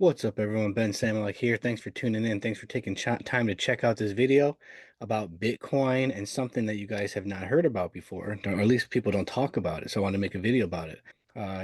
What's up, everyone? Ben Samuelek here. Thanks for tuning in. Thanks for taking time to check out this video about Bitcoin and something that you guys have not heard about before, or at least people don't talk about it. So I want to make a video about it.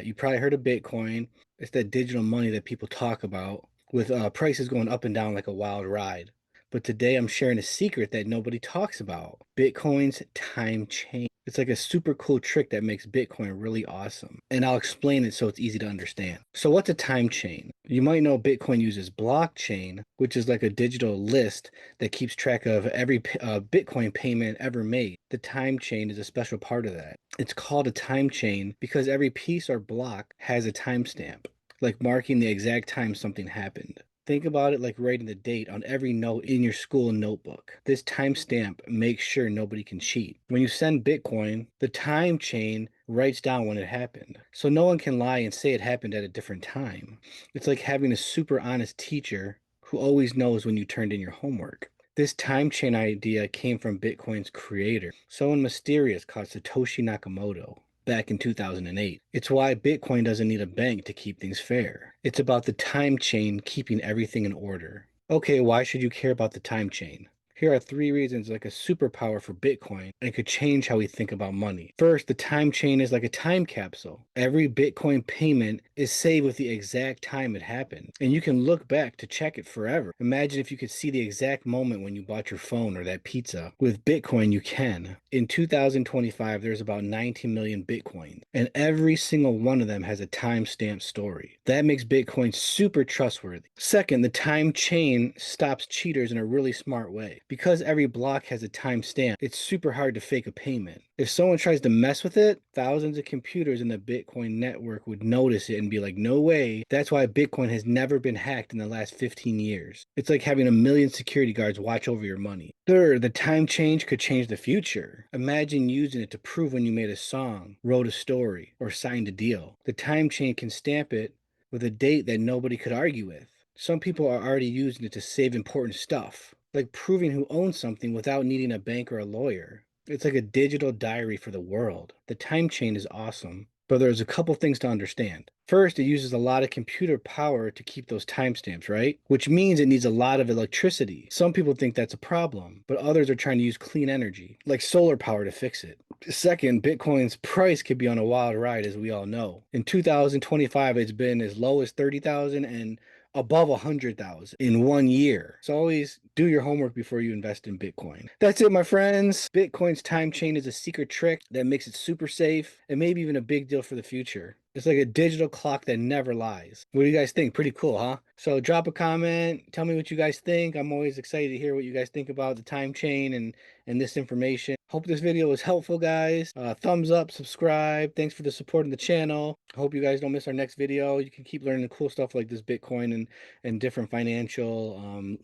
You probably heard of Bitcoin. It's that digital money that people talk about with prices going up and down like a wild ride. But today I'm sharing a secret that nobody talks about. Bitcoin's time chain. It's like a super cool trick that makes Bitcoin really awesome. And I'll explain it so it's easy to understand. So what's a time chain? You might know Bitcoin uses blockchain, which is like a digital list that keeps track of every Bitcoin payment ever made. The time chain is a special part of that. It's called a time chain because every piece or block has a timestamp, like marking the exact time something happened. Think about it like writing the date on every note in your school notebook. This timestamp makes sure nobody can cheat. When you send Bitcoin, the time chain writes down when it happened. So no one can lie and say it happened at a different time. It's like having a super honest teacher who always knows when you turned in your homework. This time chain idea came from Bitcoin's creator, someone mysterious called Satoshi Nakamoto, back in 2008. It's why Bitcoin doesn't need a bank to keep things fair. It's about the time chain keeping everything in order. Okay, why should you care about the time chain? Here are 3 reasons like a superpower for Bitcoin and could change how we think about money. First, the time chain is like a time capsule. Every Bitcoin payment is saved with the exact time it happened, and you can look back to check it forever. Imagine if you could see the exact moment when you bought your phone or that pizza. With Bitcoin, you can. In 2025, there's about 19 million Bitcoins, and every single one of them has a timestamp story. That makes Bitcoin super trustworthy. Second, the time chain stops cheaters in a really smart way. Because every block has a timestamp, it's super hard to fake a payment. If someone tries to mess with it, thousands of computers in the Bitcoin network would notice it and be like, no way. That's why Bitcoin has never been hacked in the last 15 years. It's like having a million security guards watch over your money. Third, the time change could change the future. Imagine using it to prove when you made a song, wrote a story, or signed a deal. The time chain can stamp it with a date that nobody could argue with. Some people are already using it to save important stuff, like proving who owns something without needing a bank or a lawyer. It's like a digital diary for the world. The time chain is awesome, but there's a couple things to understand. First, it uses a lot of computer power to keep those timestamps, right? Which means it needs a lot of electricity. Some people think that's a problem, but others are trying to use clean energy, like solar power, to fix it. Second, Bitcoin's price could be on a wild ride, as we all know. In 2025, it's been as low as 30,000 and above 100,000 in 1 year. So always do your homework before you invest in Bitcoin. That's it, my friends. Bitcoin's time chain is a secret trick that makes it super safe and maybe even a big deal for the future. It's like a digital clock that never lies. What do you guys think? Pretty cool, huh? So drop a comment. Tell me what you guys think. I'm always excited to hear what you guys think about the time chain and this information. Hope this video was helpful, guys. Thumbs up, subscribe. Thanks for the support in the channel. Hope you guys don't miss our next video. You can keep learning cool stuff like this Bitcoin and different financial,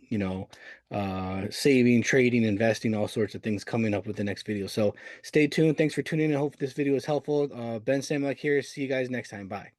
saving, trading, investing, all sorts of things coming up with the next video. So stay tuned. Thanks for tuning in. I hope this video was helpful. Ben Samuelek here. See you guys next time. Bye.